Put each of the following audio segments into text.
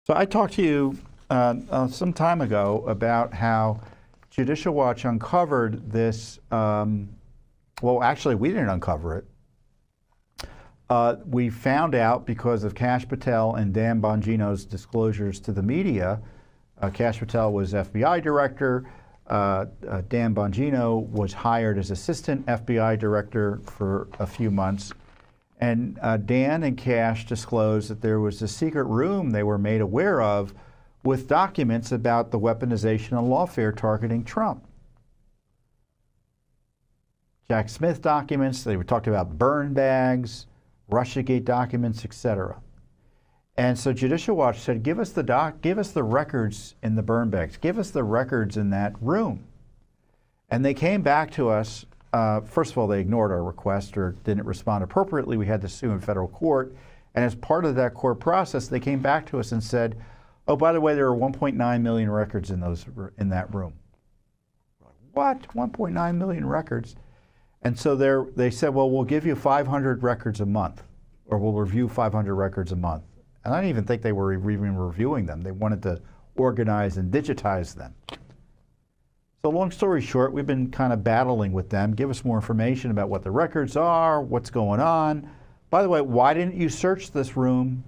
So I talked to you some time ago about how Judicial Watch uncovered this. Well, actually, we didn't uncover it. We found out because of Kash Patel and Dan Bongino's disclosures to the media. Kash Patel was FBI director. Dan Bongino was hired as assistant FBI director for a few months. And Dan and Kash disclosed that there was a secret room they were made aware of with documents about the weaponization of lawfare targeting Trump. Jack Smith documents, they were talking about burn bags, Russiagate documents, etc. And so Judicial Watch said, give us the records in the burn bags, give us the records in that room. And they came back to us. First of all, they ignored our request or didn't respond appropriately. We had to sue in federal court. And as part of that court process, they came back to us and said, oh, by the way, there are 1.9 million records in that room. What? 1.9 million records? And so they said, well, we'll give you 500 records a month, or we'll review 500 records a month. And I don't even think they were even reviewing them. They wanted to organize and digitize them. So long story short, we've been kind of battling with them. Give us more information about what the records are, what's going on. By the way, why didn't you search this room?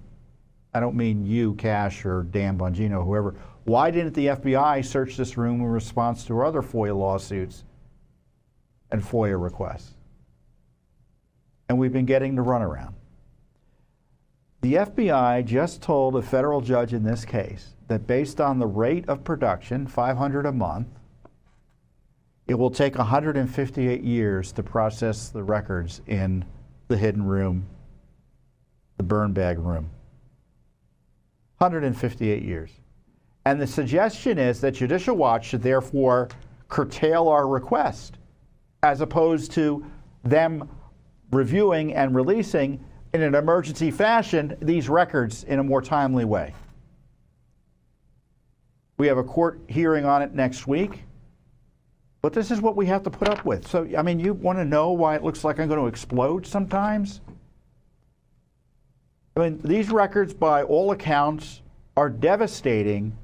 I don't mean you, Kash, or Dan Bongino, whoever. Why didn't the FBI search this room in response to other FOIA lawsuits and FOIA requests? And we've been getting the runaround. The FBI just told a federal judge in this case that based on the rate of production, 500 a month, it will take 158 years to process the records in the hidden room, the burn bag room. 158 years. And the suggestion is that Judicial Watch should therefore curtail our request, as opposed to them reviewing and releasing in an emergency fashion these records in a more timely way. We have a court hearing on it next week. But this is what we have to put up with. So, I mean, you want to know why it looks like I'm going to explode sometimes? I mean, these records, by all accounts, are devastating,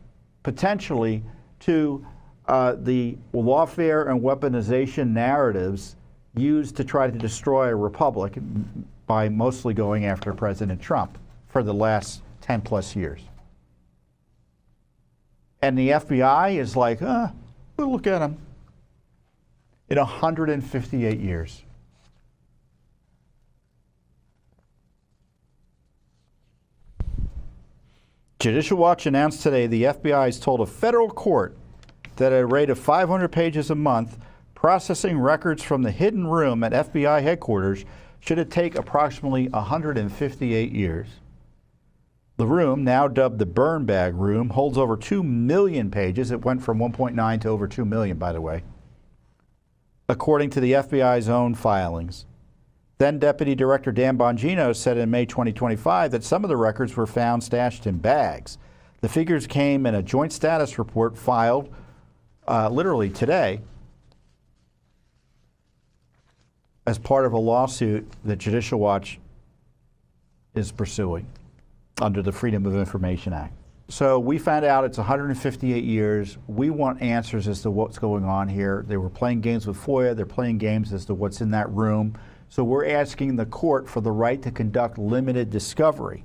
potentially, to the lawfare and weaponization narratives used to try to destroy a republic by mostly going after President Trump for the last 10 plus years. And the FBI is like, we'll look at them. In 158 years. Judicial Watch announced today the FBI has told a federal court that at a rate of 500 pages a month, processing records from the hidden room at FBI headquarters should take approximately 158 years. The room, now dubbed the burn bag room, holds over 2 million pages. It went from 1.9 to over 2 million, by the way, according to the FBI's own filings. Then Deputy Director Dan Bongino said in May 2025 that some of the records were found stashed in bags. The figures came in a joint status report filed literally today as part of a lawsuit that Judicial Watch is pursuing under the Freedom of Information Act. So we found out it's 158 years. We want answers as to what's going on here. They were playing games with FOIA. They're playing games as to what's in that room. So we're asking the court for the right to conduct limited discovery.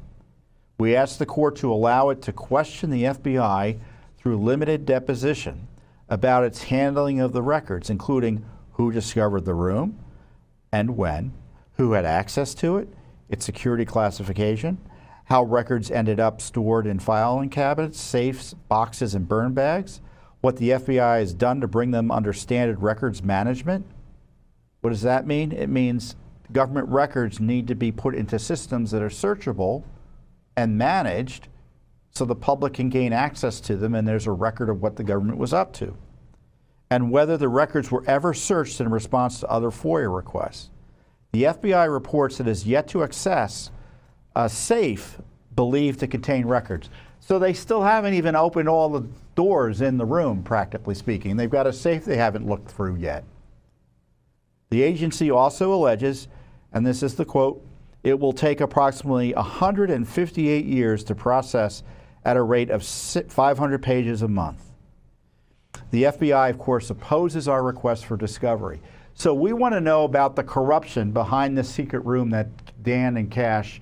We asked the court to allow it to question the FBI through limited deposition about its handling of the records, including who discovered the room and when, who had access to it, its security classification, how records ended up stored in filing cabinets, safes, boxes, and burn bags, what the FBI has done to bring them under standard records management. What does that mean? It means government records need to be put into systems that are searchable and managed so the public can gain access to them and there's a record of what the government was up to. And whether the records were ever searched in response to other FOIA requests. The FBI reports it has yet to access a safe believed to contain records. So they still haven't even opened all the doors in the room, practically speaking. They've got a safe they haven't looked through yet. The agency also alleges, and this is the quote, it will take approximately 158 years to process at a rate of 500 pages a month. The FBI, of course, opposes our request for discovery. So we want to know about the corruption behind the secret room that Dan and Cash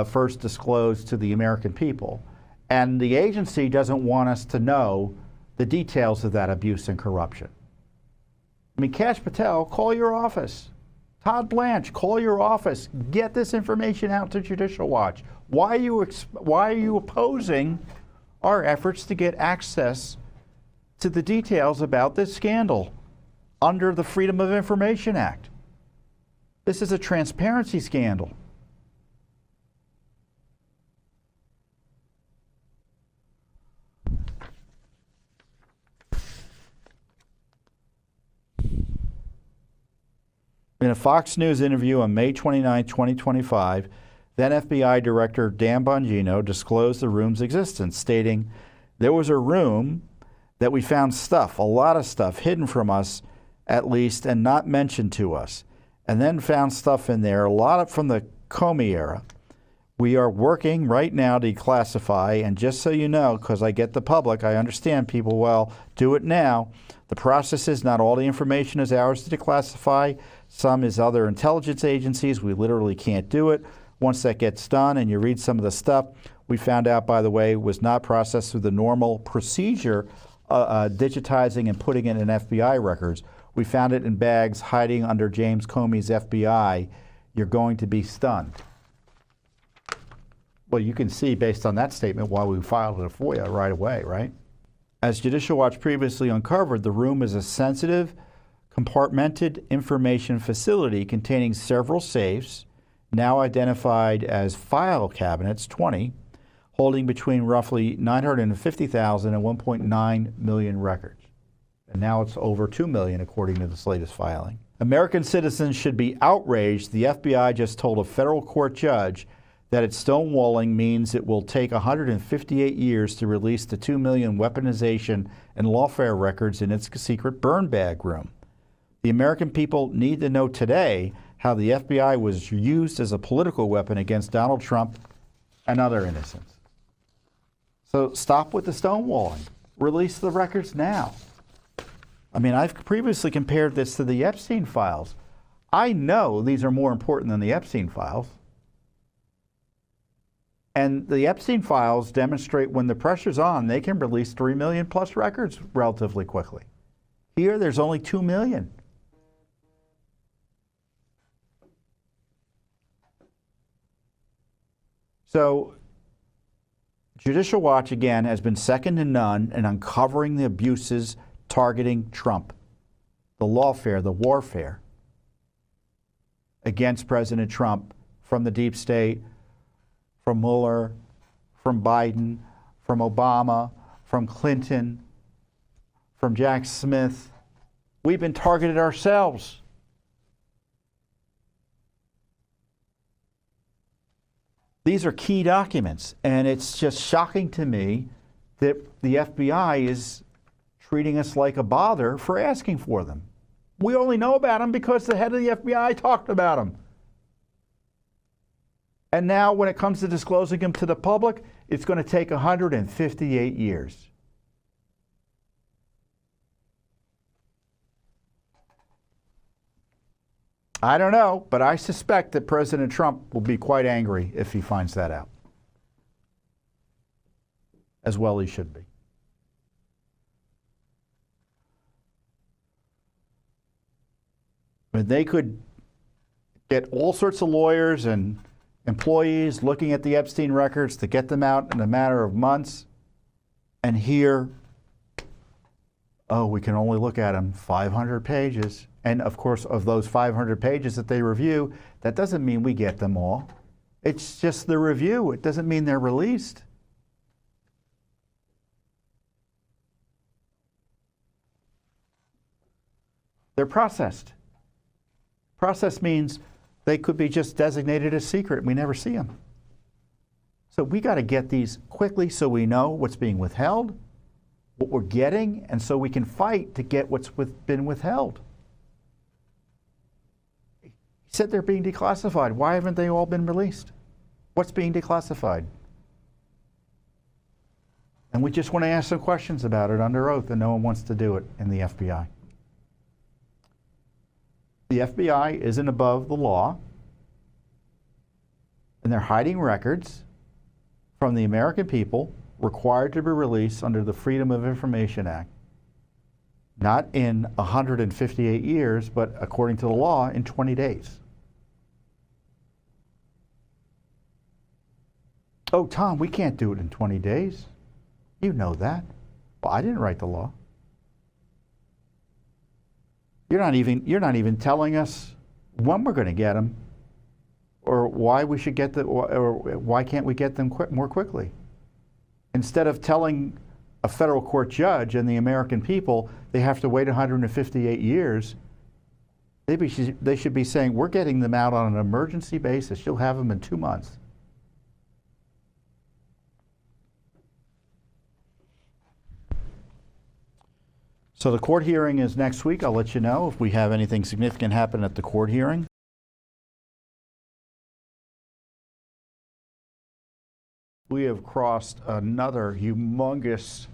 first disclosed to the American people. And the agency doesn't want us to know the details of that abuse and corruption. I mean, Cash Patel, call your office. Todd Blanche, call your office. Get this information out to Judicial Watch. Why are you opposing our efforts to get access to the details about this scandal under the Freedom of Information Act? This is a transparency scandal. In a Fox News interview on May 29, 2025, then FBI Director Dan Bongino disclosed the room's existence, stating, "There was a room that we found stuff, a lot of stuff, hidden from us at least and not mentioned to us, and then found stuff in there, a lot of from the Comey era. We are working right now to declassify, and just so you know, because I get the public, I understand people, well, do it now. The process is not all the information is ours to declassify. Some is other intelligence agencies. We literally can't do it. Once that gets done and you read some of the stuff, we found out, by the way, was not processed through the normal procedure, digitizing and putting it in FBI records. We found it in bags hiding under James Comey's FBI. You're going to be stunned." Well, you can see based on that statement why we filed a FOIA right away, right? As Judicial Watch previously uncovered, the room is a sensitive, compartmented information facility containing several safes, now identified as file cabinets, 20, holding between roughly 950,000 and 1.9 million records. And now it's over 2 million, according to this latest filing. American citizens should be outraged. The FBI just told a federal court judge that its stonewalling means it will take 158 years to release the 2 million weaponization and lawfare records in its secret burn bag room. The American people need to know today how the FBI was used as a political weapon against Donald Trump and other innocents. So stop with the stonewalling. Release the records now. I mean, I've previously compared this to the Epstein files. I know these are more important than the Epstein files. And the Epstein files demonstrate when the pressure's on, they can release 3 million plus records relatively quickly. Here, there's only 2 million. So, Judicial Watch, again, has been second to none in uncovering the abuses targeting Trump, the lawfare, the warfare against President Trump from the deep state, from Mueller, from Biden, from Obama, from Clinton, from Jack Smith. We've been targeted ourselves. These are key documents, and it's just shocking to me that the FBI is treating us like a bother for asking for them. We only know about them because the head of the FBI talked about them. And now when it comes to disclosing them to the public, it's going to take 158 years. I don't know, but I suspect that President Trump will be quite angry if he finds that out. As well he should be. But they could get all sorts of lawyers and employees looking at the Epstein records to get them out in a matter of months. And here, oh, we can only look at them 500 pages. And of course, of those 500 pages that they review, that doesn't mean we get them all. It's just the review. It doesn't mean they're released. They're processed. Process means they could be just designated as secret. We never see them. So we got to get these quickly so we know what's being withheld, what we're getting, and so we can fight to get what's been withheld. He said they're being declassified. Why haven't they all been released? What's being declassified? And we just want to ask some questions about it under oath, and no one wants to do it in the FBI. The FBI isn't above the law, and they're hiding records from the American people required to be released under the Freedom of Information Act. Not in 158 years, but according to the law, in 20 days. Oh, Tom, we can't do it in 20 days. You know that. Well, I didn't write the law. You're not even telling us when we're going to get them, or why we should get or why can't we get them more quickly? Instead of telling a federal court judge and the American people they have to wait 158 years, they should be saying, we're getting them out on an emergency basis. You'll have them in 2 months. So the court hearing is next week. I'll let you know if we have anything significant happen at the court hearing. We have crossed another humongous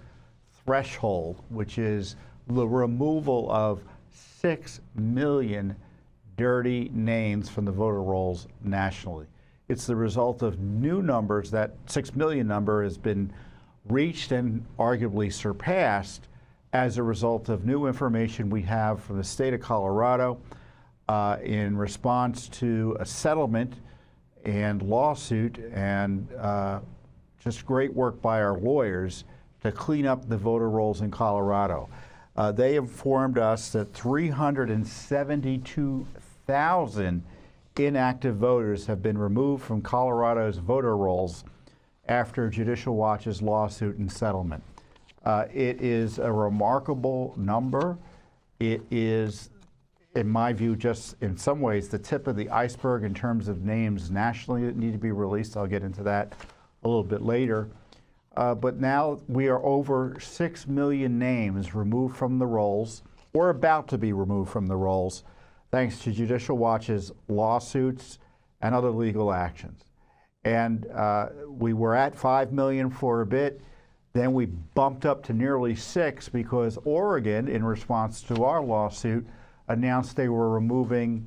threshold, which is the removal of 6 million dirty names from the voter rolls nationally. It's the result of new numbers. That 6 million number has been reached and arguably surpassed as a result of new information we have from the state of Colorado in response to a settlement and lawsuit and just great work by our lawyers to clean up the voter rolls in Colorado. They informed us that 372,000 inactive voters have been removed from Colorado's voter rolls after Judicial Watch's lawsuit and settlement. It is a remarkable number. It is, in my view, just in some ways the tip of the iceberg in terms of names nationally that need to be released. I'll get into that a little bit later. But now we are over 6 million names removed from the rolls, or about to be removed from the rolls, thanks to Judicial Watch's lawsuits and other legal actions. And we were at 5 million for a bit. Then we bumped up to nearly 6 because Oregon, in response to our lawsuit, announced they were removing,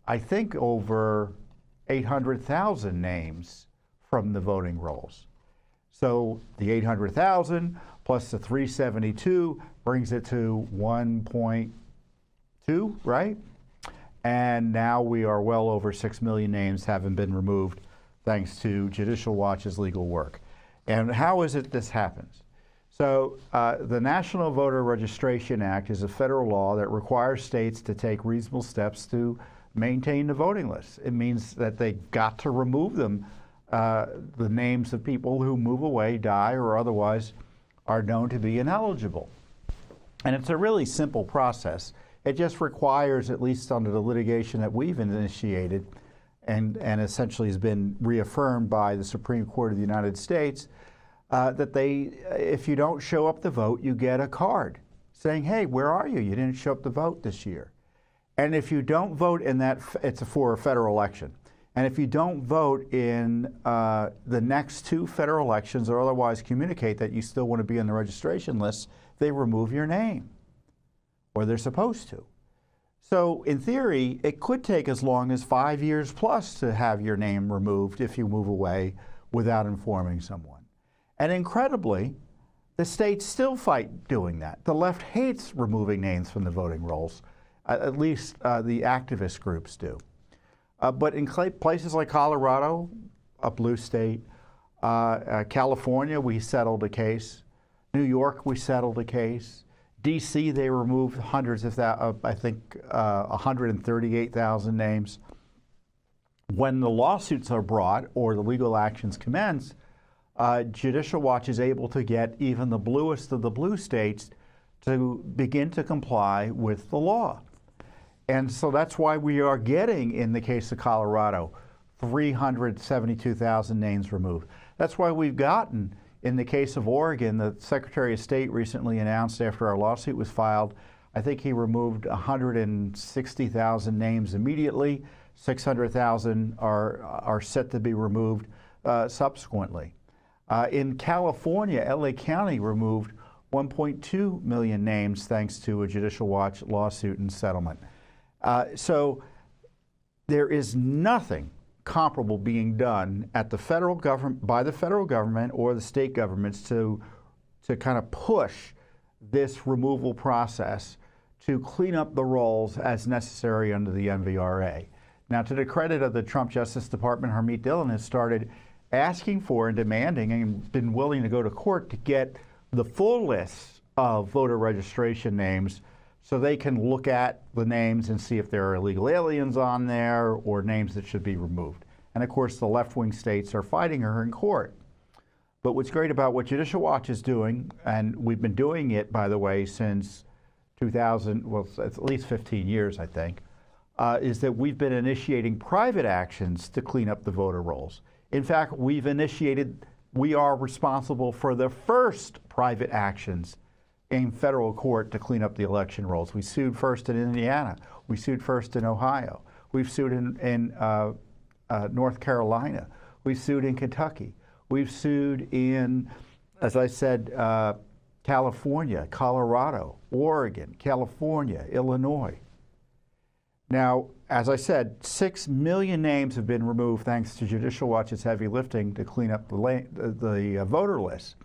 I think, over 800,000 names from the voting rolls. So the 800,000 plus the 372 brings it to 1.2, right? And now we are well over 6 million names having been removed thanks to Judicial Watch's legal work. And how is it this happens? So the National Voter Registration Act is a federal law that requires states to take reasonable steps to maintain the voting list. It means that they got to remove them, the names of people who move away, die, or otherwise are known to be ineligible. And it's a really simple process. It just requires, at least under the litigation that we've initiated, and essentially has been reaffirmed by the Supreme Court of the United States, that if you don't show up to vote, you get a card saying, hey, where are you? You didn't show up to vote this year. And if you don't vote in that, it's for a federal election. And if you don't vote in the next 2 federal elections or otherwise communicate that you still want to be on the registration list, they remove your name, or they're supposed to. So in theory, it could take as long as 5 years plus to have your name removed if you move away without informing someone. And incredibly, the states still fight doing that. The left hates removing names from the voting rolls. At least the activist groups do. But in places like Colorado, a blue state, California, we settled a case. New York, we settled a case. D.C., they removed hundreds of I think 138,000 names. When the lawsuits are brought or the legal actions commence, Judicial Watch is able to get even the bluest of the blue states to begin to comply with the law. And so that's why we are getting, in the case of Colorado, 372,000 names removed. That's why we've gotten, in the case of Oregon, the Secretary of State recently announced after our lawsuit was filed, I think he removed 160,000 names immediately. 600,000 are set to be removed subsequently. In California, LA County removed 1.2 million names thanks to a Judicial Watch lawsuit and settlement. So there is nothing comparable being done at the federal government, by the federal government or the state governments to kind of push this removal process to clean up the rolls as necessary under the NVRA. Now, to the credit of the Trump Justice Department, Harmeet Dillon has started asking for and demanding and been willing to go to court to get the full list of voter registration names so they can look at the names and see if there are illegal aliens on there or names that should be removed. And of course, the left-wing states are fighting her in court. But what's great about what Judicial Watch is doing, and we've been doing it, by the way, since 2000, well, at least 15 years, I think, is that we've been initiating private actions to clean up the voter rolls. In fact, we are responsible for the first private actions in federal court to clean up the election rolls. We sued first in Indiana. We sued first in Ohio. We've sued in North Carolina. We've sued in Kentucky. We've sued in, as I said, California, Colorado, Oregon, California, Illinois. Now, as I said, 6 million names have been removed thanks to Judicial Watch's heavy lifting to clean up the voter list.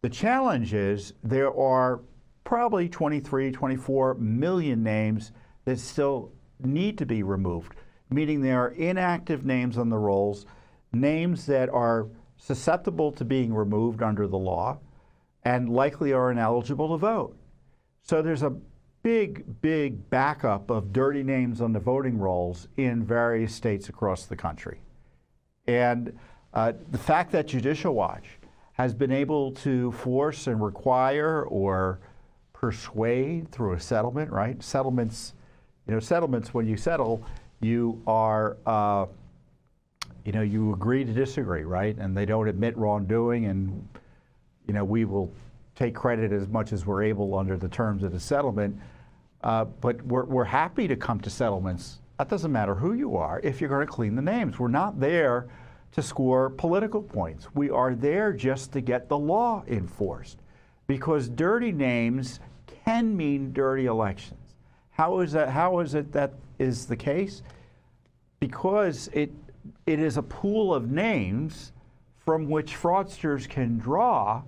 The challenge is there are probably 23, 24 million names that still need to be removed, meaning there are inactive names on the rolls, names that are susceptible to being removed under the law and likely are ineligible to vote. So there's a big backup of dirty names on the voting rolls in various states across the country. And the fact that Judicial Watch has been able to force and require or persuade through a settlement, right? Settlements, when you settle, you are, you agree to disagree, right? And they don't admit wrongdoing, and, we will take credit as much as we're able under the terms of the settlement. But we're happy to come to settlements. That doesn't matter who you are if you're going to clean the names. We're not there to score political points. We are there just to get the law enforced, because dirty names can mean dirty elections. How is that? How is it that is the case? Because it is a pool of names from which fraudsters can draw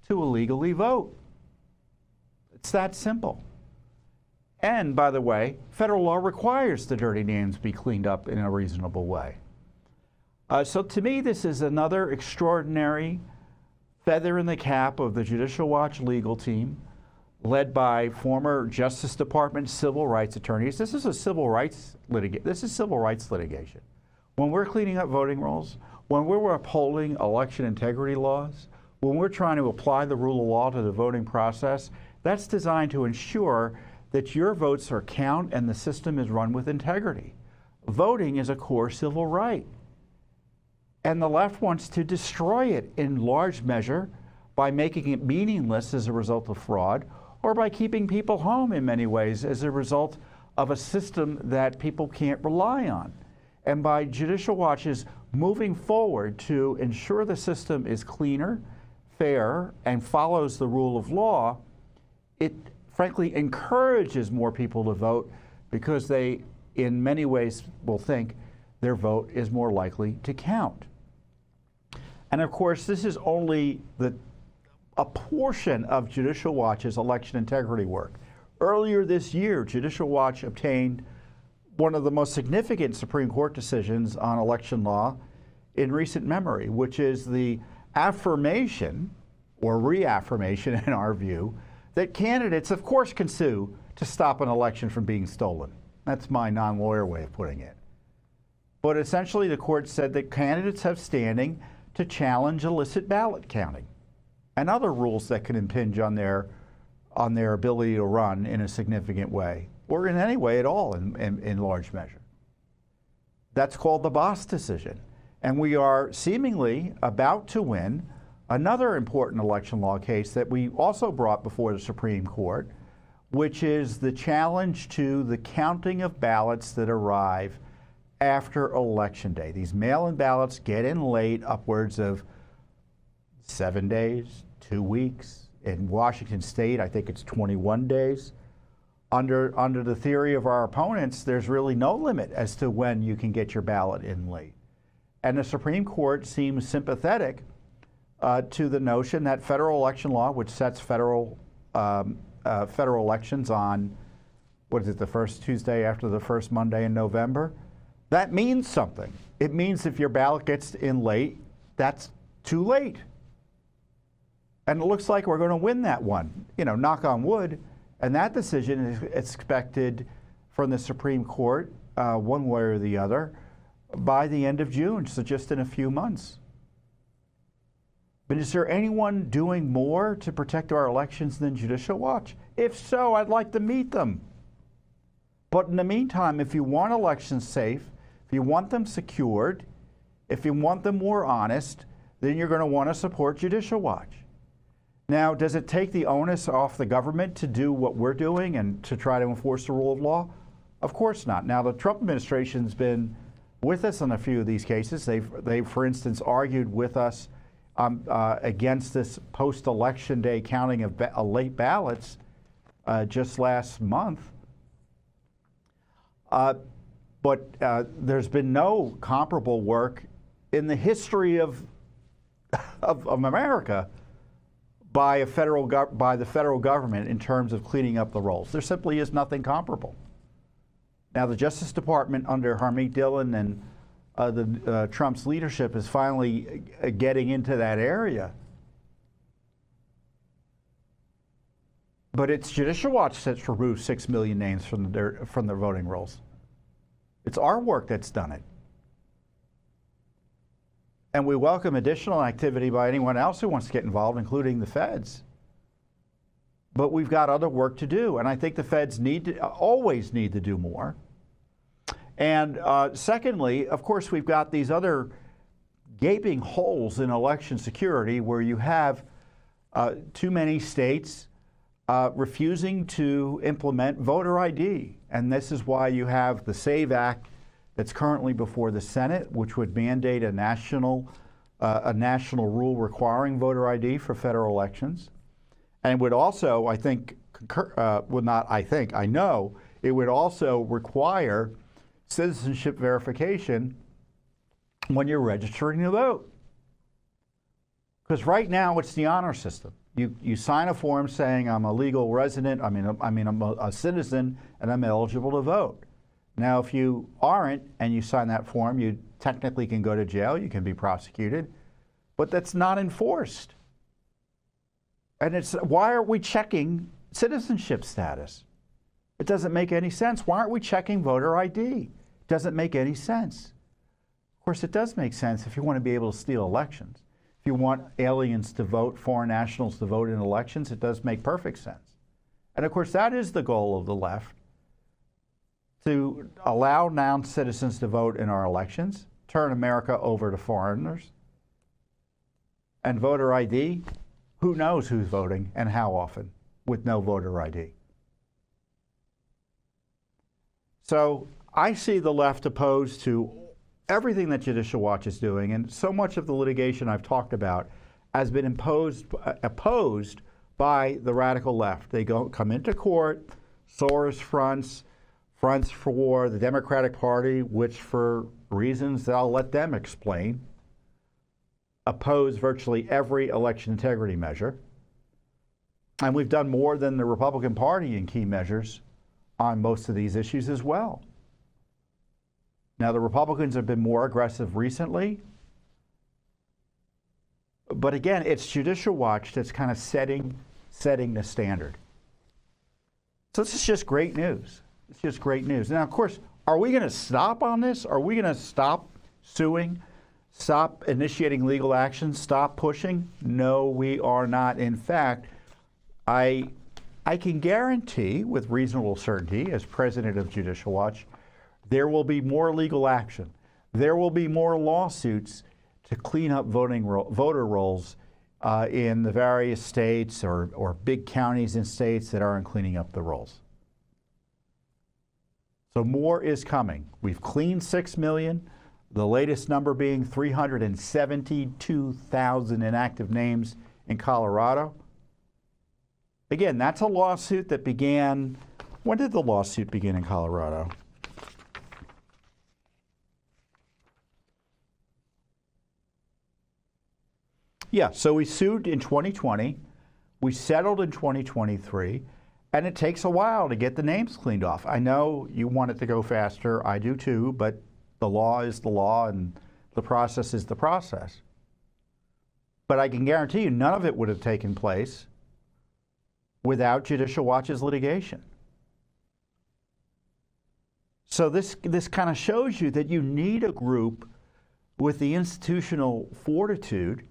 to illegally vote. It's that simple. And by the way, federal law requires the dirty names be cleaned up in a reasonable way. So to me, this is another extraordinary feather in the cap of the Judicial Watch legal team, led by former Justice Department civil rights attorneys. This is civil rights litigation. When we're cleaning up voting rolls, when we're upholding election integrity laws, when we're trying to apply the rule of law to the voting process, that's designed to ensure that your votes are count and the system is run with integrity. Voting is a core civil right. And the left wants to destroy it in large measure by making it meaningless as a result of fraud, or by keeping people home in many ways as a result of a system that people can't rely on. And by Judicial Watch's moving forward to ensure the system is cleaner, fair, and follows the rule of law, it frankly encourages more people to vote, because they, in many ways, will think their vote is more likely to count. And of course, this is only a portion of Judicial Watch's election integrity work. Earlier this year, Judicial Watch obtained one of the most significant Supreme Court decisions on election law in recent memory, which is the affirmation, or reaffirmation in our view, that candidates, of course, can sue to stop an election from being stolen. That's my non-lawyer way of putting it. But essentially, the court said that candidates have standing to challenge illicit ballot counting and other rules that can impinge on their ability to run in a significant way, or in any way at all in large measure. That's called the Boss decision. And we are seemingly about to win another important election law case that we also brought before the Supreme Court, which is the challenge to the counting of ballots that arrive after Election Day. These mail-in ballots get in late, upwards of 7 days, 2 weeks. In Washington State, I think it's 21 days. Under the theory of our opponents, there's really no limit as to when you can get your ballot in late. And the Supreme Court seems sympathetic to the notion that federal election law, which sets federal elections on, what is it, the first Tuesday after the first Monday in November, that means something. It means if your ballot gets in late, that's too late. And it looks like we're going to win that one, knock on wood. And that decision is expected from the Supreme Court, one way or the other, by the end of June, so just in a few months. But is there anyone doing more to protect our elections than Judicial Watch? If so, I'd like to meet them. But in the meantime, if you want elections safe, if you want them secured, if you want them more honest, then you're going to want to support Judicial Watch. Now, does it take the onus off the government to do what we're doing and to try to enforce the rule of law? Of course not. Now, the Trump administration's been with us on a few of these cases. They've for instance, argued with us against this post-election day counting of late ballots just last month. But there's been no comparable work in the history of America by the federal government in terms of cleaning up the rolls. There simply is nothing comparable. Now, the Justice Department under Harmeet Dillon and Trump's leadership is finally getting into that area. But it's Judicial Watch that's removed 6 million names from the voting rolls. It's our work that's done it. And we welcome additional activity by anyone else who wants to get involved, including the feds. But we've got other work to do, and I think the feds always need to do more. And secondly, of course, we've got these other gaping holes in election security where you have too many states refusing to implement voter ID. And this is why you have the SAVE Act that's currently before the Senate, which would mandate a national rule requiring voter ID for federal elections. And would also, I think, I know, it would also require citizenship verification when you're registering to vote. Because right now it's the honor system. You sign a form saying I'm a legal resident, I'm a citizen, and I'm eligible to vote. Now, if you aren't and you sign that form, you technically can go to jail, you can be prosecuted, but that's not enforced. And why aren't we checking citizenship status? It doesn't make any sense. Why aren't we checking voter ID? It doesn't make any sense. Of course, it does make sense if you want to be able to steal elections. If you want aliens to vote, foreign nationals to vote in elections, it does make perfect sense. And of course, that is the goal of the left, to allow non-citizens to vote in our elections, turn America over to foreigners. And voter ID, who knows who's voting and how often with no voter ID. So I see the left opposed to everything that Judicial Watch is doing, and so much of the litigation I've talked about has been opposed by the radical left. They come into court, Soros fronts for the Democratic Party, which for reasons that I'll let them explain, oppose virtually every election integrity measure. And we've done more than the Republican Party in key measures on most of these issues as well. Now, the Republicans have been more aggressive recently, but again, it's Judicial Watch that's kind of setting the standard. So this is just great news. It's just great news. Now, of course, are we going to stop on this? Are we going to stop suing, stop initiating legal action, stop pushing? No, we are not. In fact, I can guarantee with reasonable certainty, as president of Judicial Watch, there will be more legal action. There will be more lawsuits to clean up voter rolls in the various states or big counties and states that aren't cleaning up the rolls. So more is coming. We've cleaned 6 million. The latest number being 372,000 inactive names in Colorado. Again, that's a lawsuit that began, when did the lawsuit begin in Colorado? Yeah, so we sued in 2020, we settled in 2023, and it takes a while to get the names cleaned off. I know you want it to go faster, I do too, but the law is the law and the process is the process. But I can guarantee you none of it would have taken place without Judicial Watch's litigation. So this kind of shows you that you need a group with the institutional fortitude,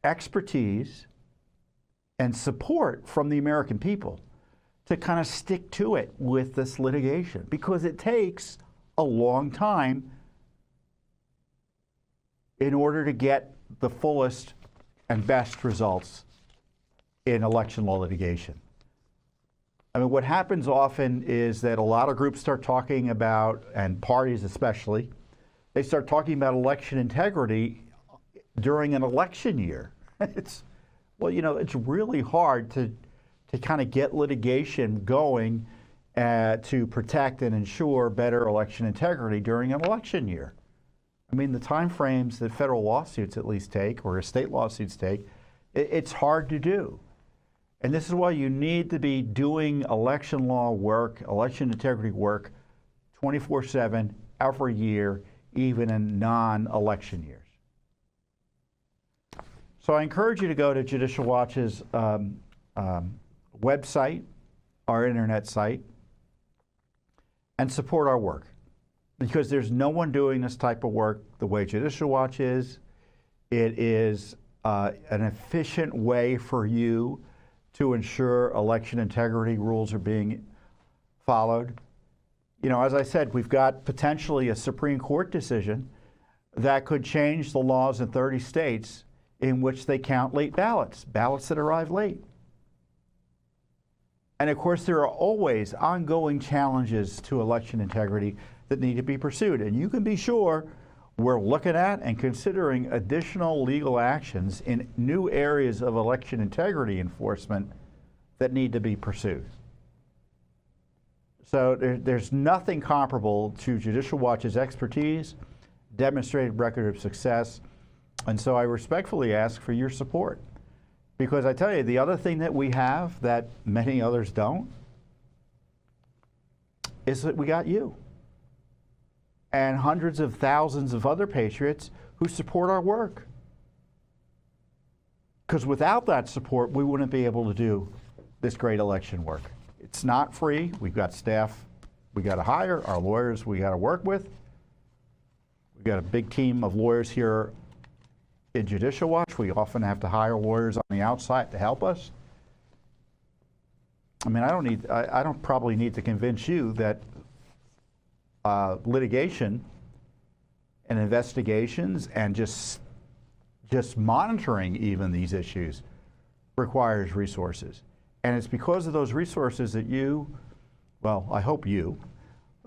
expertise, and support from the American people to kind of stick to it with this litigation, because it takes a long time in order to get the fullest and best results in election law litigation. I mean, what happens often is that a lot of groups start talking about, and parties especially, they start talking about election integrity during an election year. Well, you know, it's really hard to kind of get litigation going to protect and ensure better election integrity during an election year. I mean, the time frames that federal lawsuits at least take, or state lawsuits take, it's hard to do. And this is why you need to be doing election law work, election integrity work, 24/7, every year, even in non-election years. So I encourage you to go to Judicial Watch's website, our internet site, and support our work. Because there's no one doing this type of work the way Judicial Watch is. It is an efficient way for you to ensure election integrity rules are being followed. You know, as I said, we've got potentially a Supreme Court decision that could change the laws in 30 states in which they count late ballots, ballots that arrive late. And of course, there are always ongoing challenges to election integrity that need to be pursued. And you can be sure we're looking at and considering additional legal actions in new areas of election integrity enforcement that need to be pursued. So there's nothing comparable to Judicial Watch's expertise, demonstrated record of success, and so I respectfully ask for your support. Because I tell you, the other thing that we have that many others don't is that we got you and hundreds of thousands of other patriots who support our work. Because without that support, we wouldn't be able to do this great election work. It's not free. We've got staff we got to hire, our lawyers we got to work with. We've got a big team of lawyers here in Judicial Watch. We often have to hire lawyers on the outside to help us. I mean, I don't probably need to convince you that litigation and investigations and just monitoring even these issues requires resources. And it's because of those resources that you, well, I hope you,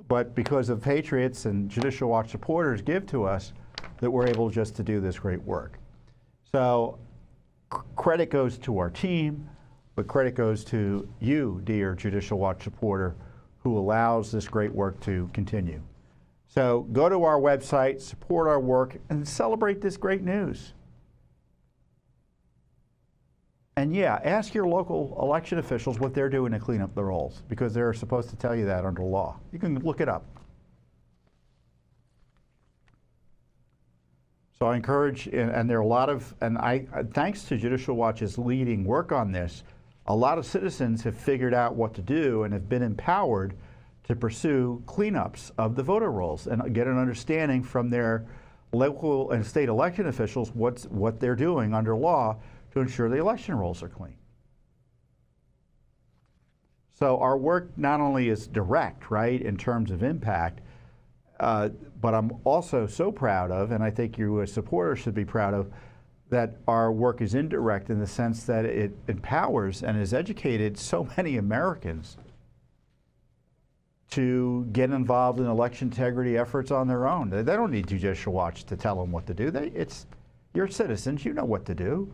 but because of patriots and Judicial Watch supporters give to us, that we're able just to do this great work. So credit goes to our team, but credit goes to you, dear Judicial Watch supporter, who allows this great work to continue. So go to our website, support our work, and celebrate this great news. And yeah, ask your local election officials what they're doing to clean up the rolls, because they're supposed to tell you that under law. You can look it up. So I encourage, and there are a lot of, and thanks to Judicial Watch's leading work on this, a lot of citizens have figured out what to do and have been empowered to pursue cleanups of the voter rolls and get an understanding from their local and state election officials what they're doing under law to ensure the election rolls are clean. So our work not only is direct, right, in terms of impact, but I'm also so proud of, and I think you as supporters should be proud of, that our work is indirect in the sense that it empowers and has educated so many Americans to get involved in election integrity efforts on their own. They don't need Judicial Watch to tell them what to do. You're citizens. You know what to do.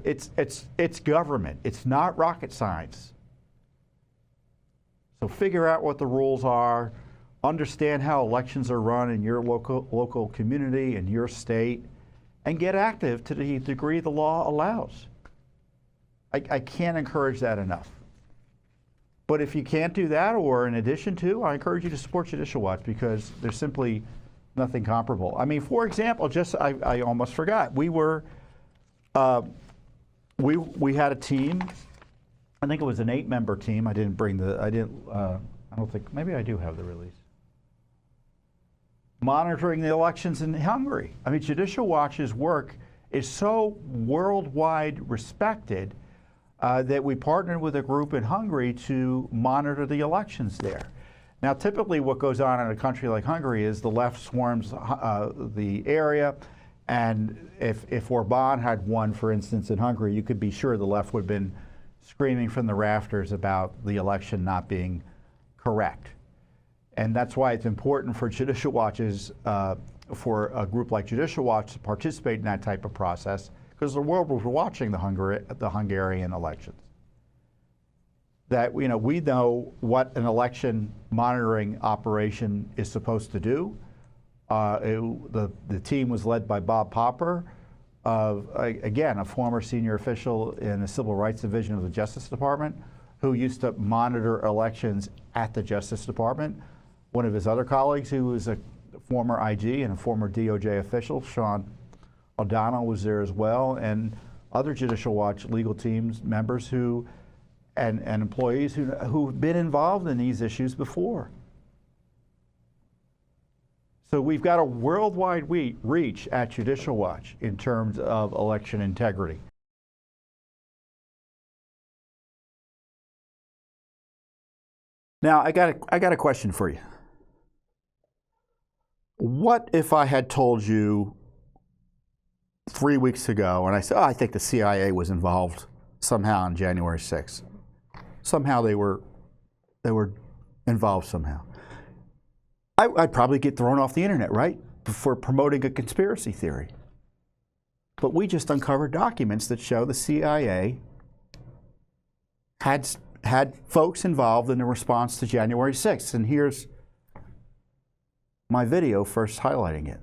It's government. It's not rocket science. So figure out what the rules are. Understand how elections are run in your local community and your state, and get active to the degree the law allows. I can't encourage that enough. But if you can't do that, or in addition to, I encourage you to support Judicial Watch, because there's simply nothing comparable. I mean, for example, I almost forgot. We had a team. I think it was an 8-member team. I don't think, maybe I do have the release. Monitoring the elections in Hungary. I mean, Judicial Watch's work is so worldwide respected that we partnered with a group in Hungary to monitor the elections there. Now, typically what goes on in a country like Hungary is the left swarms the area, and if Orban had won, for instance, in Hungary, you could be sure the left would have been screaming from the rafters about the election not being correct. And that's why it's important for Judicial Watches, for a group like Judicial Watch to participate in that type of process, because the world was watching the Hungarian elections. That we know what an election monitoring operation is supposed to do. The team was led by Bob Popper, again, a former senior official in the Civil Rights Division of the Justice Department, who used to monitor elections at the Justice Department. One of his other colleagues, who was a former IG and a former DOJ official, Sean O'Donnell, was there as well, and other Judicial Watch legal teams members and employees who've been involved in these issues before. So we've got a worldwide reach at Judicial Watch in terms of election integrity. Now, I got a question for you. What if I had told you 3 weeks ago, and I said, I think the CIA was involved somehow on January 6th. Somehow they were involved somehow. I'd probably get thrown off the internet, right, for promoting a conspiracy theory. But we just uncovered documents that show the CIA had folks involved in the response to January 6th. And here's my video first highlighting it.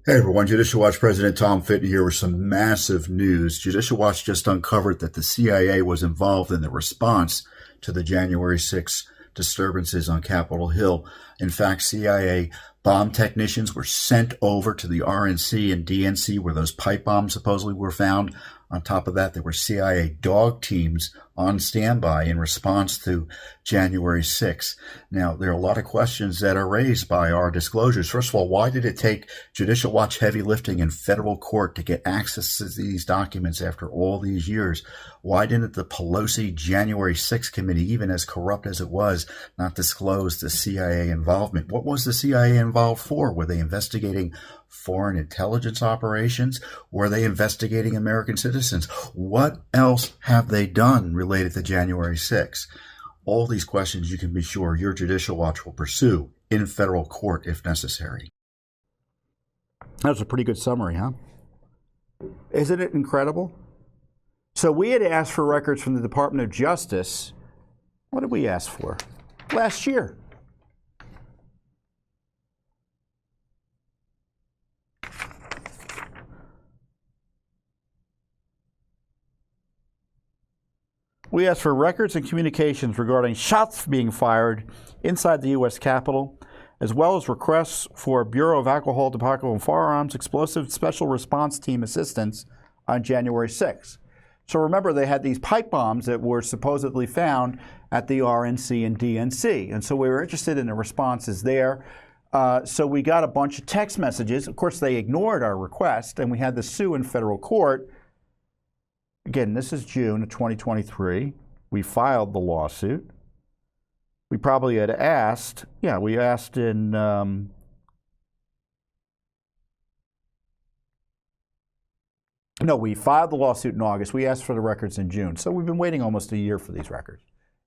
Hey everyone, Judicial Watch President Tom Fitton here with some massive news. Judicial Watch just uncovered that the CIA was involved in the response to the January 6th disturbances on Capitol Hill. In fact, CIA bomb technicians were sent over to the RNC and DNC where those pipe bombs supposedly were found. On top of that, there were CIA dog teams on standby in response to January 6th. Now, there are a lot of questions that are raised by our disclosures. First of all, why did it take Judicial Watch heavy lifting in federal court to get access to these documents after all these years? Why didn't the Pelosi January 6th committee, even as corrupt as it was, not disclose the CIA involvement? What was the CIA involved for? Were they investigating foreign intelligence operations? Were they investigating American citizens? What else have they done related to January 6th? All these questions you can be sure your Judicial Watch will pursue in federal court if necessary. That was a pretty good summary, huh? Isn't it incredible? So we had asked for records from the Department of Justice. What did we ask for? Last year. We asked for records and communications regarding shots being fired inside the U.S. Capitol, as well as requests for Bureau of Alcohol, Tobacco, and Firearms Explosive Special Response Team assistance on January 6th. So remember, they had these pipe bombs that were supposedly found at the RNC and DNC. And so we were interested in the responses there. So we got a bunch of text messages. Of course, they ignored our request, and we had the sue in federal court. Again, this is June of 2023. We filed the lawsuit. We probably had asked, we asked in, we filed the lawsuit in August. We asked for the records in June. So we've been waiting almost a year for these records.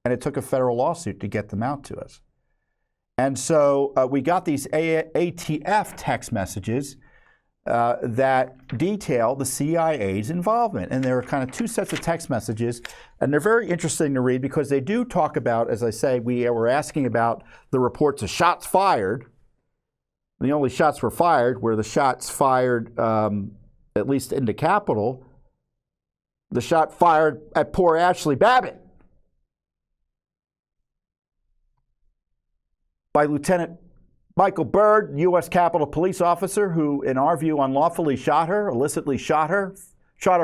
And it took a federal lawsuit to get them out to us. And so we got these ATF text messages that detail the CIA's involvement. And there are kind of two sets of text messages, and they're very interesting to read because they do talk about, as I say, we were asking about the reports of shots fired. The only shots were fired were the shots fired, at least in the Capitol, the shot fired at poor Ashley Babbitt by Lieutenant Michael Byrd, U.S. Capitol Police officer who, in our view, unlawfully shot her, illicitly shot her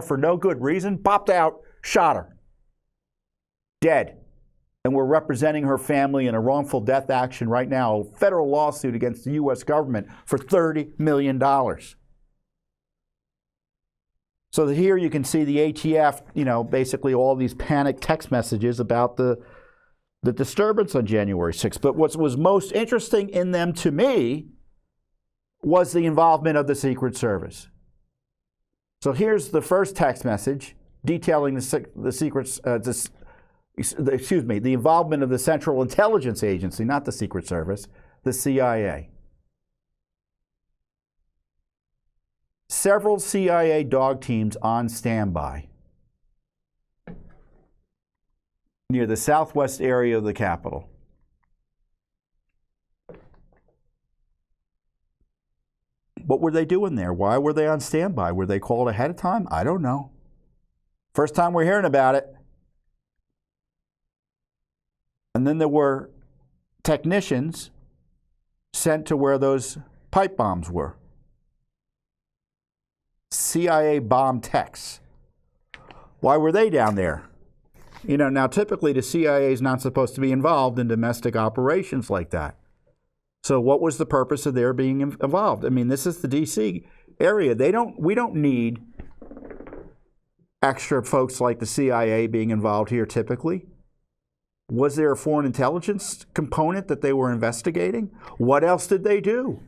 for no good reason, popped out, shot her. Dead. And we're representing her family in a wrongful death action right now, a federal lawsuit against the U.S. government for $30 million. So here you can see the ATF, basically all these panic text messages about the disturbance on January 6th. But what was most interesting in them to me was the involvement of the Secret Service. So here's the first text message detailing the involvement of the Central Intelligence Agency, not the Secret Service, the CIA. Several CIA dog teams on standby near the southwest area of the Capitol. What were they doing there? Why were they on standby? Were they called ahead of time? I don't know. First time we're hearing about it. And then there were technicians sent to where those pipe bombs were. CIA bomb techs. Why were they down there? Now typically the CIA is not supposed to be involved in domestic operations like that. So what was the purpose of their being involved? I mean, this is the D.C. area. We don't need extra folks like the CIA being involved here typically. Was there a foreign intelligence component that they were investigating? What else did they do?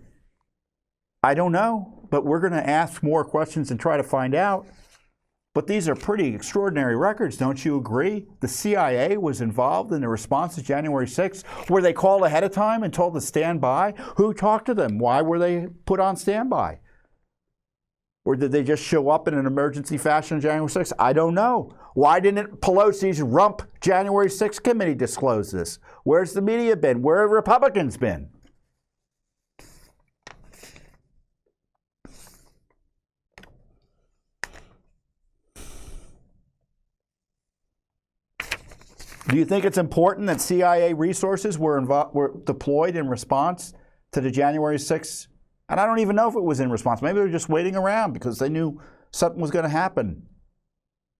I don't know, but we're going to ask more questions and try to find out. But these are pretty extraordinary records, don't you agree? The CIA was involved in the response to January 6th. Were they called ahead of time and told to stand by? Who talked to them? Why were they put on standby? Or did they just show up in an emergency fashion on January 6th? I don't know. Why didn't Pelosi's rump January 6th committee disclose this? Where's the media been? Where have Republicans been? Do you think it's important that CIA resources were deployed in response to the January 6th? And I don't even know if it was in response. Maybe they were just waiting around because they knew something was going to happen.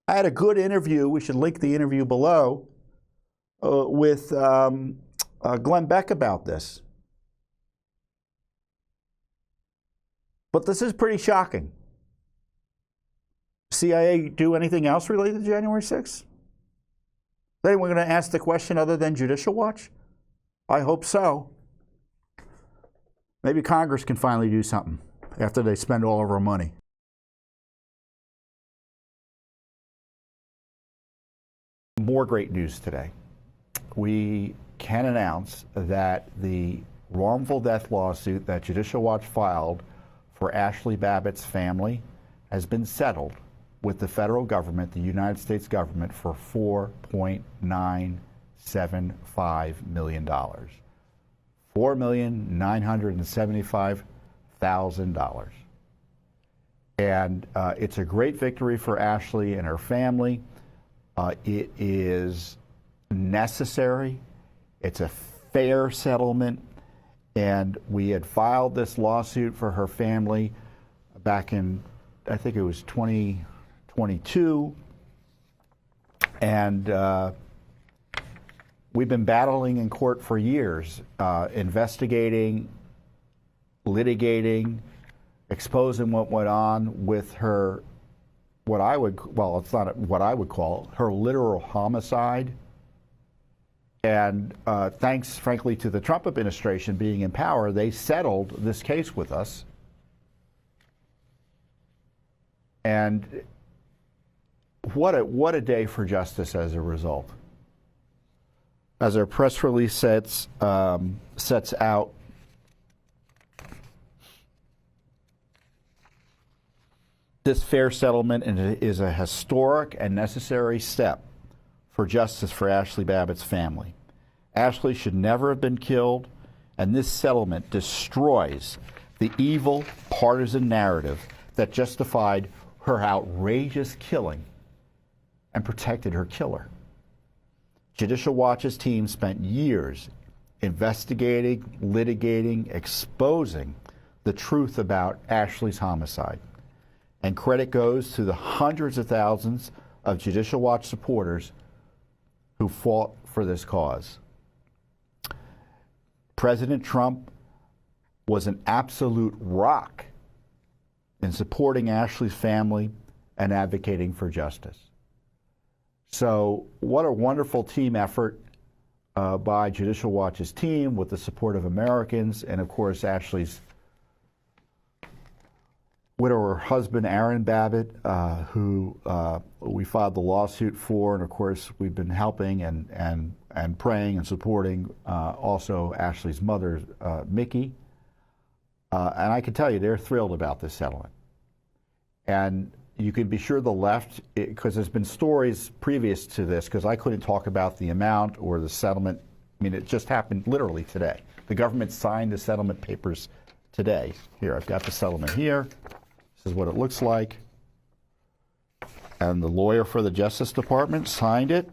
I had a good interview. We should link the interview below with Glenn Beck about this. But this is pretty shocking. CIA do anything else related to January 6th? Is anyone going to ask the question other than Judicial Watch? I hope so. Maybe Congress can finally do something after they spend all of our money. More great news today. We can announce that the wrongful death lawsuit that Judicial Watch filed for Ashley Babbitt's family has been settled with the federal government, the United States government, for $4.975 million. $4,975,000. And it's a great victory for Ashley and her family. It is necessary. It's a fair settlement. And we had filed this lawsuit for her family back in, I think it was 2022. And we've been battling in court for years, investigating, litigating, exposing what went on with her, it's not what I would call her literal homicide. And thanks, frankly, to the Trump administration being in power, they settled this case with us. And what a day for justice as a result. as our press release sets out, this fair settlement is a historic and necessary step for justice for Ashley Babbitt's family. Ashley should never have been killed, and this settlement destroys the evil partisan narrative that justified her outrageous killing and protected her killer. Judicial Watch's team spent years investigating, litigating, exposing the truth about Ashley's homicide. And credit goes to the hundreds of thousands of Judicial Watch supporters who fought for this cause. President Trump was an absolute rock in supporting Ashley's family and advocating for justice. So what a wonderful team effort by Judicial Watch's team with the support of Americans and, of course, Ashley's widower husband, Aaron Babbitt, who we filed the lawsuit for, and of course we've been helping and praying and supporting also Ashley's mother, Mickey. And I can tell you they're thrilled about this settlement. And you can be sure the left, because there's been stories previous to this, because I couldn't talk about the amount or the settlement. I mean, it just happened literally today. The government signed the settlement papers today. Here, I've got the settlement here. This is what it looks like. And the lawyer for the Justice Department signed it.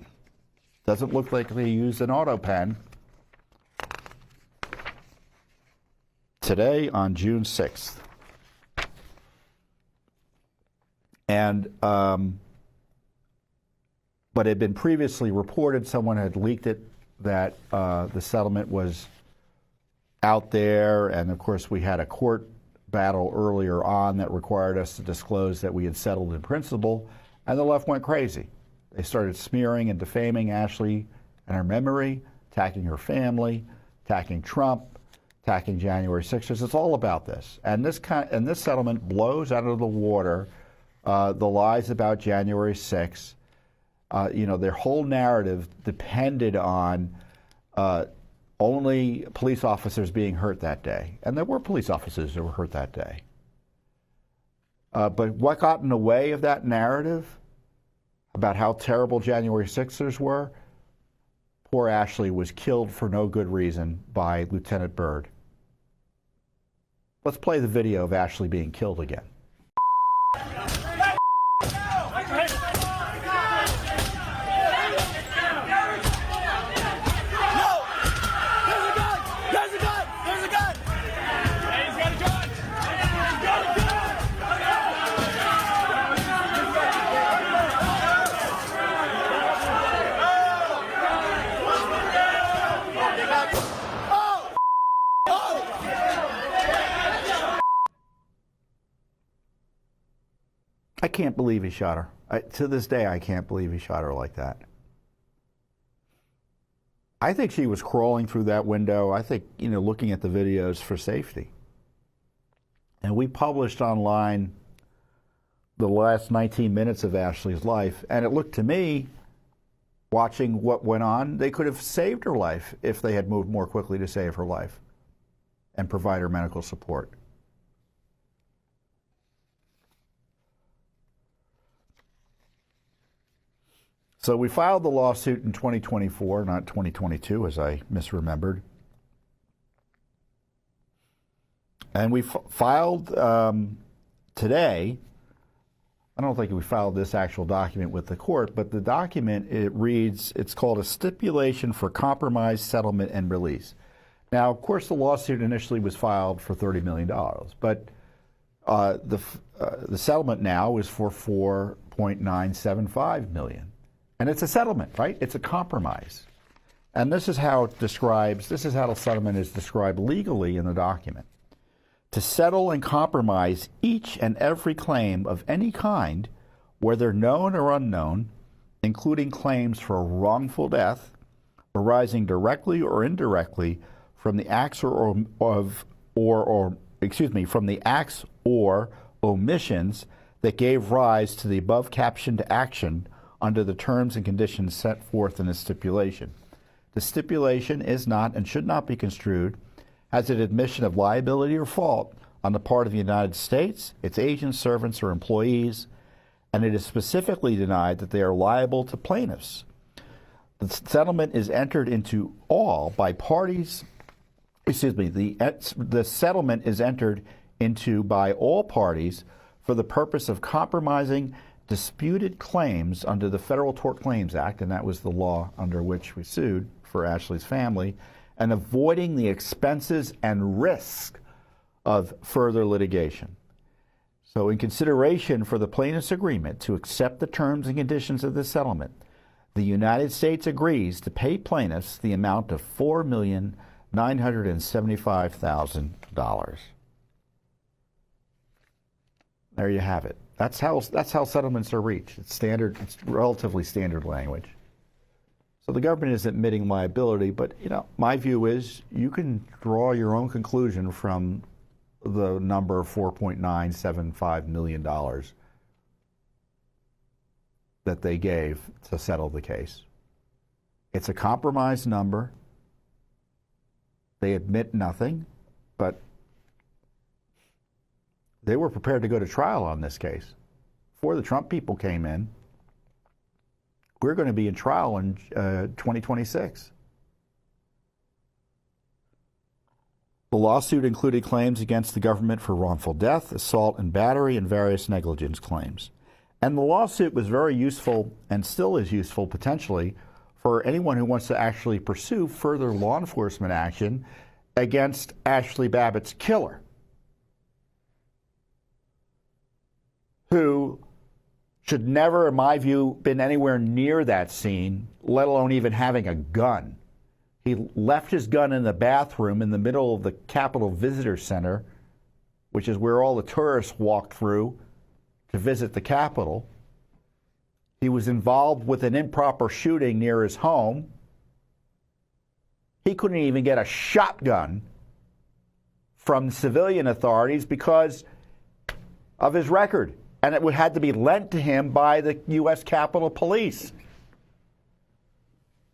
Doesn't look like they used an auto pen. Today on June 6th. And, but it had been previously reported, someone had leaked it, that the settlement was out there. And of course, we had a court battle earlier on that required us to disclose that we had settled in principle, and the left went crazy. They started smearing and defaming Ashley and her memory, attacking her family, attacking Trump, attacking January 6th. It's all about this. And this settlement blows out of the water the lies about January 6th. Their whole narrative depended on only police officers being hurt that day. And there were police officers that were hurt that day. But what got in the way of that narrative about how terrible January 6ers were? Poor Ashley was killed for no good reason by Lieutenant Byrd. Let's play the video of Ashley being killed again. I can't believe he shot her. To this day, I can't believe he shot her like that. I think she was crawling through that window, I think, looking at the videos for safety. And we published online the last 19 minutes of Ashley's life, and it looked to me, watching what went on, they could have saved her life if they had moved more quickly to save her life and provide her medical support. So we filed the lawsuit in 2024, not 2022, as I misremembered. And we filed today. I don't think we filed this actual document with the court, but the document, it reads, it's called a stipulation for compromise, settlement, and release. Now, of course, the lawsuit initially was filed for $30 million, but the settlement now is for $4.975 million. And it's a settlement, right? It's a compromise. And this is how it describes, this is how the settlement is described legally in the document. To settle and compromise each and every claim of any kind, whether known or unknown, including claims for wrongful death, arising directly or indirectly from the acts from the acts or omissions that gave rise to the above captioned action under the terms and conditions set forth in the stipulation. The stipulation is not and should not be construed as an admission of liability or fault on the part of the United States, its agents, servants, or employees, and it is specifically denied that they are liable to plaintiffs. The settlement is entered into all by parties, the settlement is entered into by all parties for the purpose of compromising disputed claims under the Federal Tort Claims Act, and that was the law under which we sued for Ashley's family, and avoiding the expenses and risk of further litigation. So in consideration for the plaintiff's agreement to accept the terms and conditions of this settlement, the United States agrees to pay plaintiffs the amount of $4,975,000. There you have it. That's how settlements are reached. It's standard. It's relatively standard language. So the government is admitting liability, but my view is you can draw your own conclusion from the number of $4.975 million that they gave to settle the case. It's a compromised number. They admit nothing, but they were prepared to go to trial on this case. Before the Trump people came in, we're going to be in trial in 2026. The lawsuit included claims against the government for wrongful death, assault and battery, and various negligence claims. And the lawsuit was very useful and still is useful potentially for anyone who wants to actually pursue further law enforcement action against Ashley Babbitt's killer, who should never, in my view, been anywhere near that scene, let alone even having a gun. He left his gun in the bathroom in the middle of the Capitol Visitor Center, which is where all the tourists walk through to visit the Capitol. He was involved with an improper shooting near his home. He couldn't even get a shotgun from civilian authorities because of his record, and it had to be lent to him by the U.S. Capitol Police.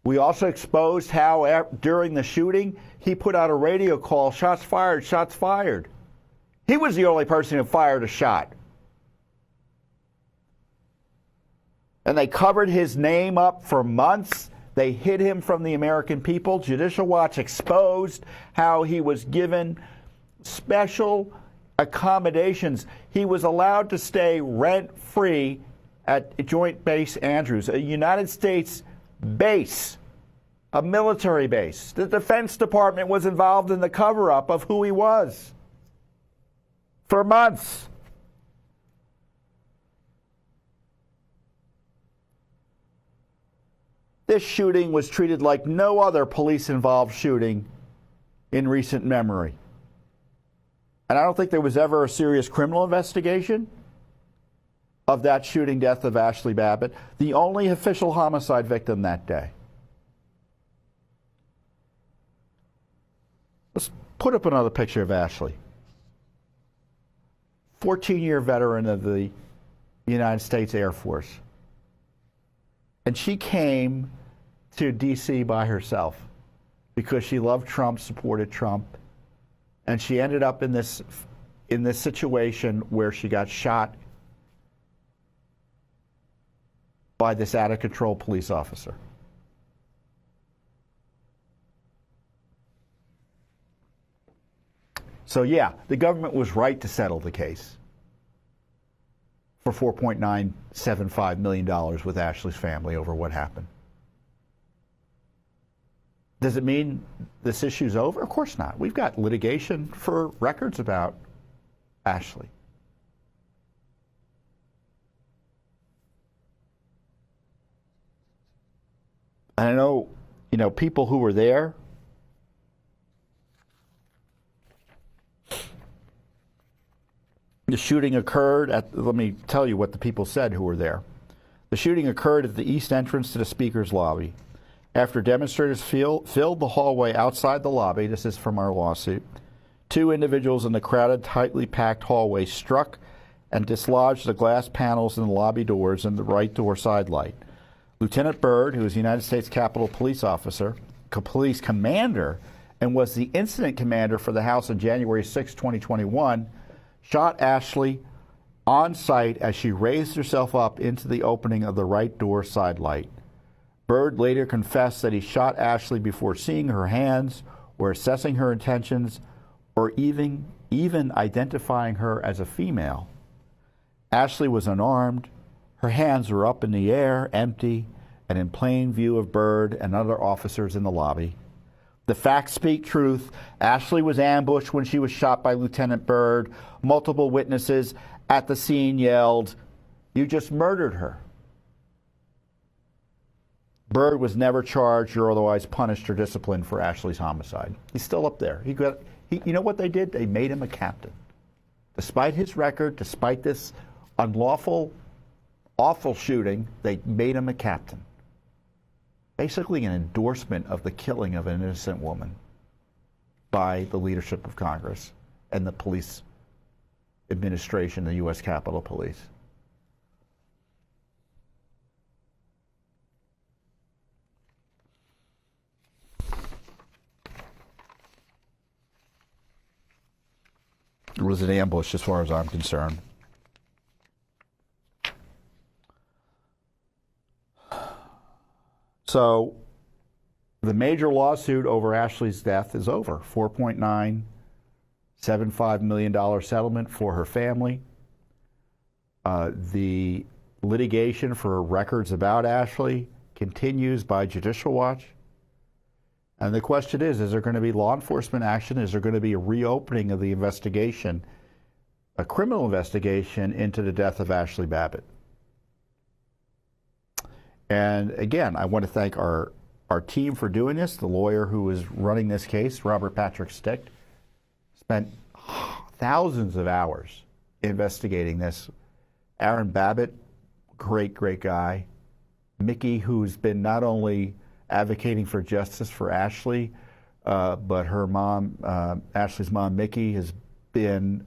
We also exposed how during the shooting, he put out a radio call, shots fired, shots fired. He was the only person who fired a shot. And they covered his name up for months. They hid him from the American people. Judicial Watch exposed how he was given special accommodations. He was allowed to stay rent-free at Joint Base Andrews, a United States base, a military base. The Defense Department was involved in the cover-up of who he was for months. This shooting was treated like no other police-involved shooting in recent memory. And I don't think there was ever a serious criminal investigation of that shooting death of Ashley Babbitt, the only official homicide victim that day. Let's put up another picture of Ashley. 14-year veteran of the United States Air Force. And she came to D.C. by herself because she loved Trump, supported Trump, and she ended up in this situation where she got shot by this out-of-control police officer. So yeah, the government was right to settle the case for $4.975 million with Ashley's family over what happened. Does it mean this issue's over? Of course not. We've got litigation for records about Ashley. And I know, people who were there, the shooting occurred let me tell you what the people said who were there. The shooting occurred at the east entrance to the Speaker's lobby. After demonstrators filled the hallway outside the lobby, this is from our lawsuit, two individuals in the crowded, tightly packed hallway struck and dislodged the glass panels in the lobby doors and the right door side light. Lieutenant Byrd, who is a United States Capitol Police officer, police commander and was the incident commander for the house on January 6, 2021, shot Ashley on sight as she raised herself up into the opening of the right door side light. Byrd later confessed that he shot Ashley before seeing her hands or assessing her intentions or even identifying her as a female. Ashley was unarmed. Her hands were up in the air, empty, and in plain view of Byrd and other officers in the lobby. The facts speak truth. Ashley was ambushed when she was shot by Lieutenant Byrd. Multiple witnesses at the scene yelled, "You just murdered her." Byrd was never charged or otherwise punished or disciplined for Ashley's homicide. He's still up there. You know what they did? They made him a captain. Despite his record, despite this unlawful, awful shooting, they made him a captain. Basically an endorsement of the killing of an innocent woman by the leadership of Congress and the police administration, the U.S. Capitol Police. It was an ambush as far as I'm concerned. So the major lawsuit over Ashley's death is over. $4.975 million settlement for her family. The litigation for records about Ashley continues by Judicial Watch. And the question is there going to be law enforcement action? Is there going to be a reopening of the investigation, a criminal investigation into the death of Ashley Babbitt? And again, I want to thank our team for doing this. The lawyer who is running this case, Robert Patrick Stick, spent thousands of hours investigating this. Aaron Babbitt, great guy. Mickey, who's been not only advocating for justice for Ashley, but her mom, Ashley's mom, Mickey, has been,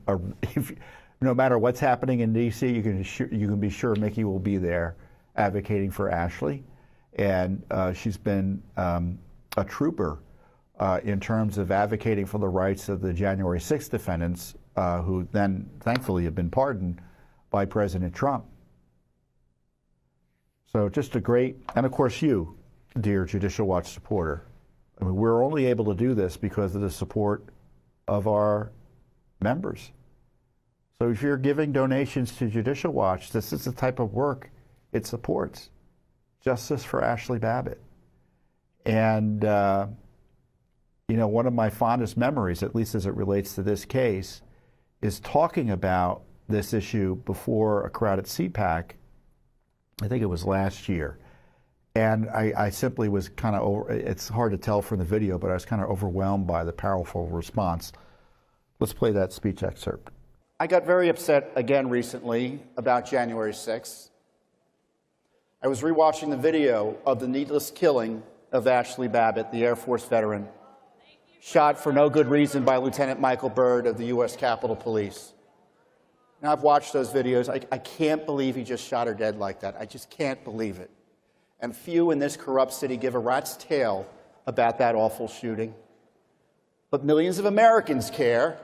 no matter what's happening in D.C., you can be sure Mickey will be there advocating for Ashley. And she's been a trooper in terms of advocating for the rights of the January 6th defendants, who then thankfully have been pardoned by President Trump. So just a great, and of course you, dear Judicial Watch supporter. I mean, we're only able to do this because of the support of our members. So if you're giving donations to Judicial Watch, this is the type of work it supports. Justice for Ashley Babbitt. And, one of my fondest memories, at least as it relates to this case, is talking about this issue before a crowd at CPAC, I think it was last year. And I simply was kind of, it's hard to tell from the video, but I was kind of overwhelmed by the powerful response. Let's play that speech excerpt. I got very upset again recently about January 6th. I was rewatching the video of the needless killing of Ashley Babbitt, the Air Force veteran, shot for no good reason by Lieutenant Michael Byrd of the U.S. Capitol Police. Now, I've watched those videos. I can't believe he just shot her dead like that. I just can't believe it. And few in this corrupt city give a rat's tail about that awful shooting. But millions of Americans care.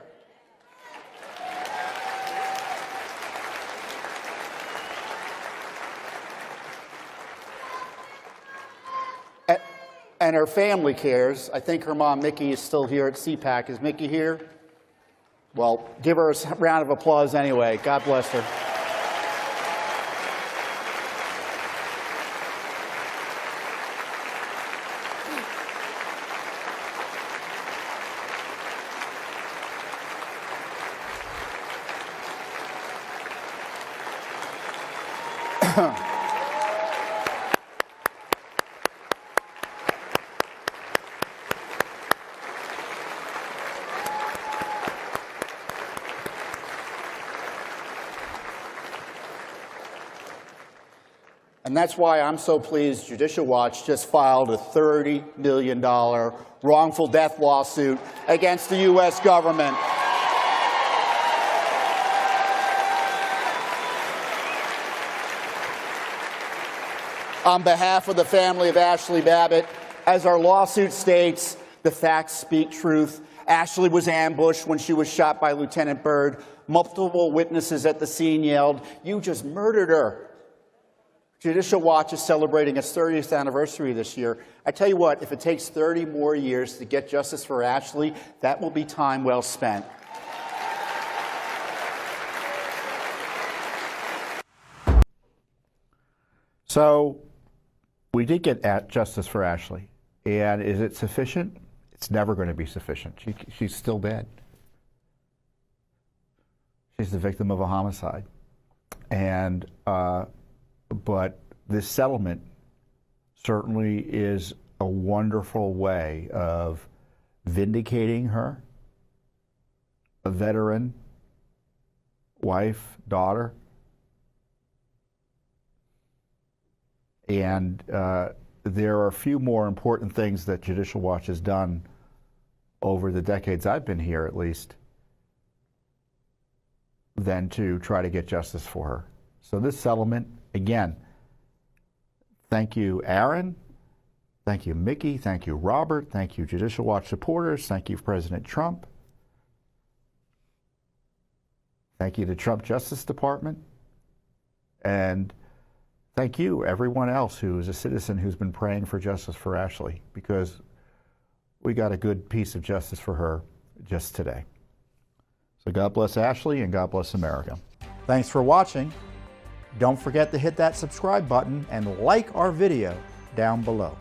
And her family cares. I think her mom, Mickey, is still here at CPAC. Is Mickey here? Well, give her a round of applause anyway. God bless her. And that's why I'm so pleased Judicial Watch just filed a $30 million wrongful death lawsuit against the U.S. government. On behalf of the family of Ashley Babbitt As our lawsuit states, the facts speak truth. Ashley was ambushed when she was shot by Lieutenant Byrd. Multiple witnesses at the scene yelled, "You just murdered her." Judicial Watch is celebrating its 30th anniversary this year. I tell you what, if it takes 30 more years to get justice for Ashley, that will be time well spent. So we did get at justice for Ashley. And is it sufficient? It's never going to be sufficient. She's still dead. She's the victim of a homicide. And but this settlement certainly is a wonderful way of vindicating her, a veteran, wife, daughter. And there are a few more important things that Judicial Watch has done over the decades I've been here, at least, than to try to get justice for her. So this settlement, again, thank you, Aaron. Thank you, Mickey. Thank you, Robert. Thank you, Judicial Watch supporters. Thank you, President Trump. Thank you to Trump Justice Department. And thank you, everyone else who is a citizen who's been praying for justice for Ashley, because we got a good piece of justice for her just today. So God bless Ashley and God bless America. Thanks for watching. Don't forget to hit that subscribe button and like our video down below.